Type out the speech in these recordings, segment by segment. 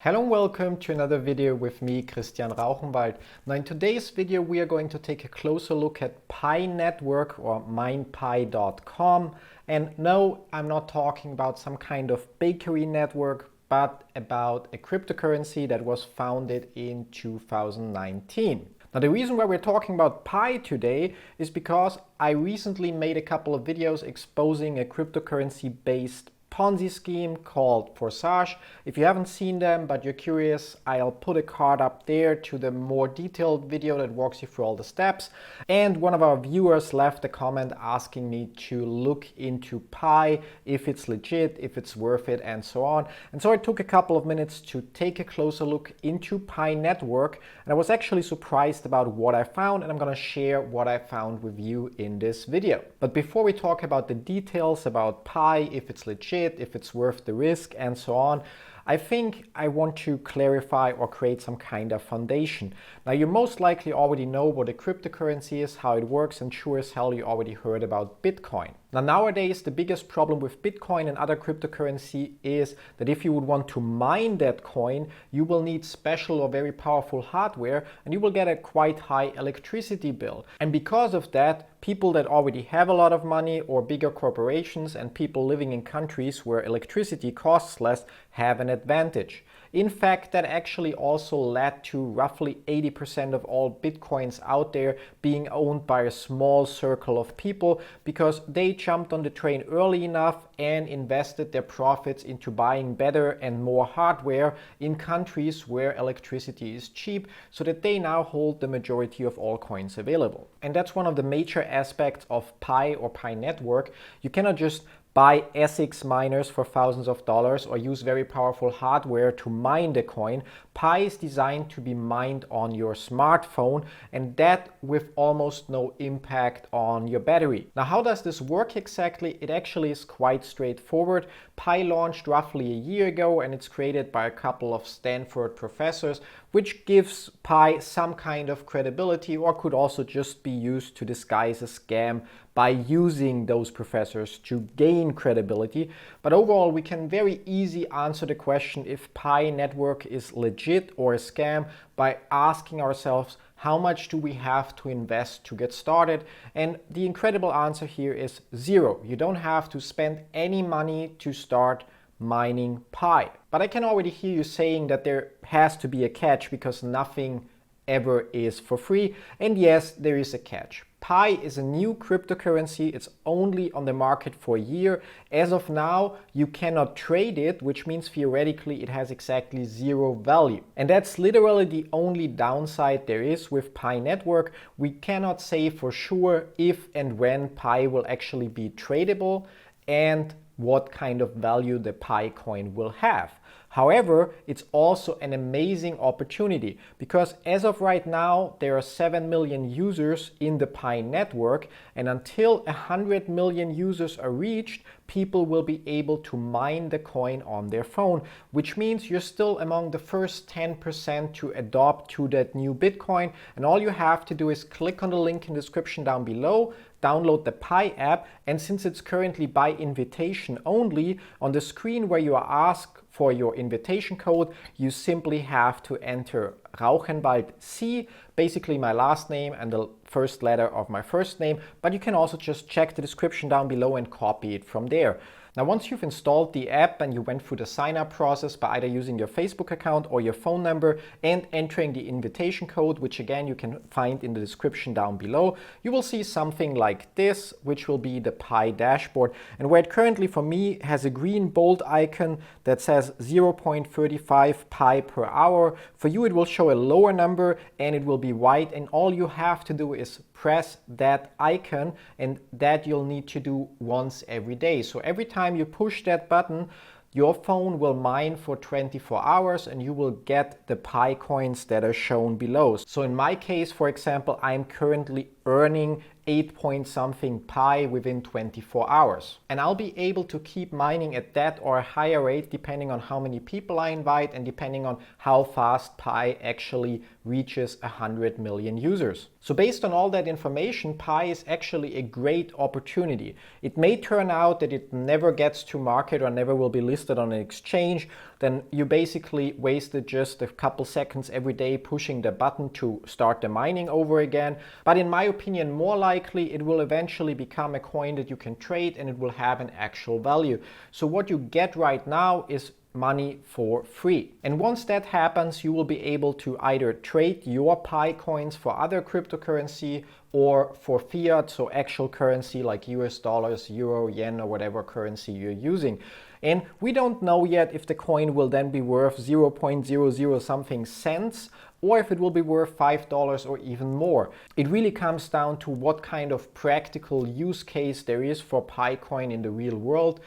Hello and welcome to another video with me, Christian Rauchenwald. Now in today's video we are going to take a closer look at Pi Network or minepi.com. And no, I'm not talking about some kind of bakery network, but about a cryptocurrency that was founded in 2019. Now the reason why we're talking about Pi today is because I recently made a couple of videos exposing a cryptocurrency based Ponzi scheme called Forsage. If you haven't seen them but you're curious, I'll put a card up there to the more detailed video that walks you through all the steps. And one of our viewers left a comment asking me to look into Pi, if it's legit, if it's worth it, and so on. And so I took a couple of minutes to take a closer look into Pi Network, and I was actually surprised about what I found, and I'm going to share what I found with you in this video. But before we talk about the details about Pi, if it's legit, if it's worth the risk, and so on, I think I want to clarify or create some kind of foundation. Now you most likely already know what a cryptocurrency is, how it works, and sure as hell you already heard about Bitcoin. Now nowadays the biggest problem with Bitcoin and other cryptocurrency is that if you would want to mine that coin, you will need special or very powerful hardware, and you will get a quite high electricity bill. And because of that, people that already have a lot of money or bigger corporations and people living in countries where electricity costs less have an advantage. In fact, that actually also led to roughly 80% of all Bitcoins out there being owned by a small circle of people because they jumped on the train early enough and invested their profits into buying better and more hardware in countries where electricity is cheap, so that they now hold the majority of all coins available. And that's one of the major aspects of Pi or Pi Network. You cannot just buy ASICs miners for thousands of dollars or use very powerful hardware to mine the coin. Pi is designed to be mined on your smartphone, and that with almost no impact on your battery. Now how does this work exactly? It actually is quite straightforward. Pi launched roughly a year ago, and it's created by a couple of Stanford professors, which gives Pi some kind of credibility, or could also just be used to disguise a scam by using those professors to gain credibility. But overall, we can very easily answer the question if Pi Network is legit or a scam by asking ourselves, how much do we have to invest to get started? And the incredible answer here is zero. You don't have to spend any money to start mining Pi. But I can already hear you saying that there has to be a catch because nothing ever is for free. And yes, there is a catch. Pi is a new cryptocurrency. It's only on the market for a year. As of now, you cannot trade it, which means theoretically it has exactly zero value. And that's literally the only downside there is with Pi Network. We cannot say for sure if and when Pi will actually be tradable and what kind of value the Pi coin will have. However, it's also an amazing opportunity because as of right now, there are 7 million users in the Pi network, and until 100 million users are reached, people will be able to mine the coin on their phone, which means you're still among the first 10% to adopt to that new Bitcoin. And all you have to do is click on the link in the description down below, download the Pi app, and since it's currently by invitation only, on the screen where you are asked for your invitation code, you simply have to enter RauchenwaldC, basically my last name and the first letter of my first name, but you can also just check the description down below and copy it from there. Now once you've installed the app and you went through the sign-up process by either using your Facebook account or your phone number and entering the invitation code, which again you can find in the description down below, you will see something like this, which will be the Pi dashboard. And where it currently for me has a green bold icon that says 0.35 Pi per hour, for you it will show a lower number and it will be white, and all you have to do is press that icon, and that you'll need to do once every day. So every time you push that button, your phone will mine for 24 hours and you will get the Pi coins that are shown below. So in my case, for example, I'm currently earning 8 point something pi within 24 hours. And I'll be able to keep mining at that or a higher rate depending on how many people I invite and depending on how fast Pi actually reaches 100 million users. So based on all that information, Pi is actually a great opportunity. It may turn out that it never gets to market or never will be listed on an exchange. Then you basically wasted just a couple seconds every day pushing the button to start the mining over again. But in my opinion, more likely it will eventually become a coin that you can trade and it will have an actual value. So what you get right now is money for free. And once that happens, you will be able to either trade your Pi coins for other cryptocurrency or for fiat, so actual currency like US dollars, euro, yen, or whatever currency you're using. And we don't know yet if the coin will then be worth 0.00 something cents or if it will be worth $5 or even more. It really comes down to what kind of practical use case there is for Pi coin in the real world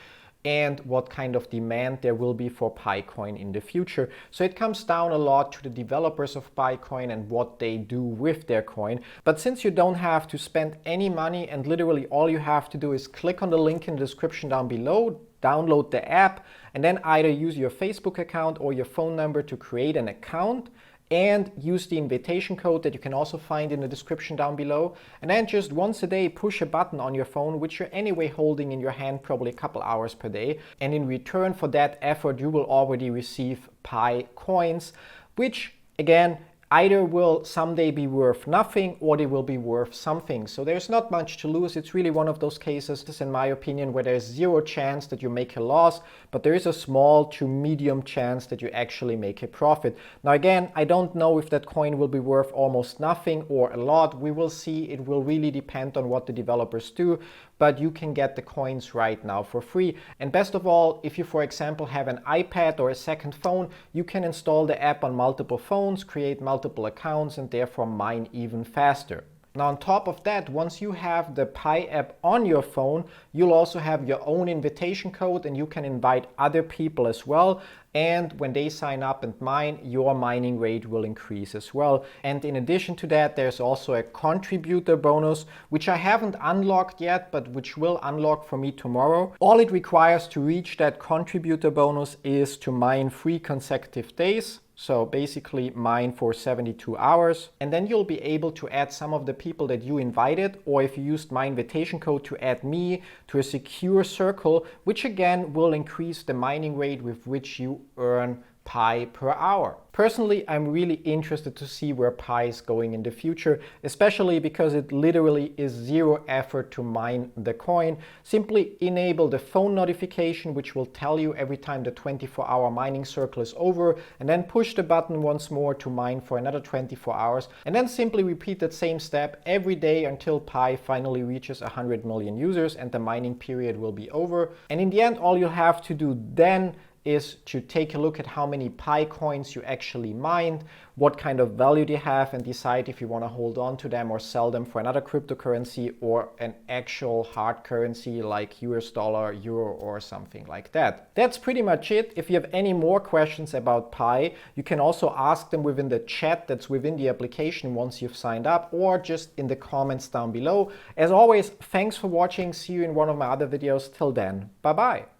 and what kind of demand there will be for Pi coin in the future. So it comes down a lot to the developers of Pi coin and what they do with their coin. But since you don't have to spend any money and literally all you have to do is click on the link in the description down below, download the app, and then either use your Facebook account or your phone number to create an account and use the invitation code that you can also find in the description down below. And then just once a day push a button on your phone, which you're anyway holding in your hand probably a couple hours per day. And in return for that effort, you will already receive Pi coins, which again, either will someday be worth nothing or they will be worth something. So there's not much to lose. It's really one of those cases, in my opinion, where there's zero chance that you make a loss, but there is a small to medium chance that you actually make a profit. Now again, I don't know if that coin will be worth almost nothing or a lot. We will see. It will really depend on what the developers do, but you can get the coins right now for free. And best of all, if you, for example, have an iPad or a second phone, you can install the app on multiple phones, create multiple accounts, and therefore mine even faster. Now on top of that, once you have the Pi app on your phone, you'll also have your own invitation code and you can invite other people as well. And when they sign up and mine, your mining rate will increase as well. And in addition to that, there's also a contributor bonus, which I haven't unlocked yet, but which will unlock for me tomorrow. All it requires to reach that contributor bonus is to mine 3 consecutive days. So basically mine for 72 hours. And then you'll be able to add some of the people that you invited, or if you used my invitation code, to add me to a secure circle, which again will increase the mining rate with which you earn Pi per hour. Personally, I'm really interested to see where Pi is going in the future, especially because it literally is zero effort to mine the coin. Simply enable the phone notification, which will tell you every time the 24-hour mining circle is over, and then push the button once more to mine for another 24 hours, and then simply repeat that same step every day until Pi finally reaches 100 million users and the mining period will be over. And in the end, all you'll have to do then is to take a look at how many Pi coins you actually mined, what kind of value they have, and decide if you want to hold on to them or sell them for another cryptocurrency or an actual hard currency like US dollar, euro, or something like that. That's pretty much it. If you have any more questions about Pi, you can also ask them within the chat that's within the application once you've signed up, or just in the comments down below. As always, thanks for watching. See you in one of my other videos. Till then, bye bye.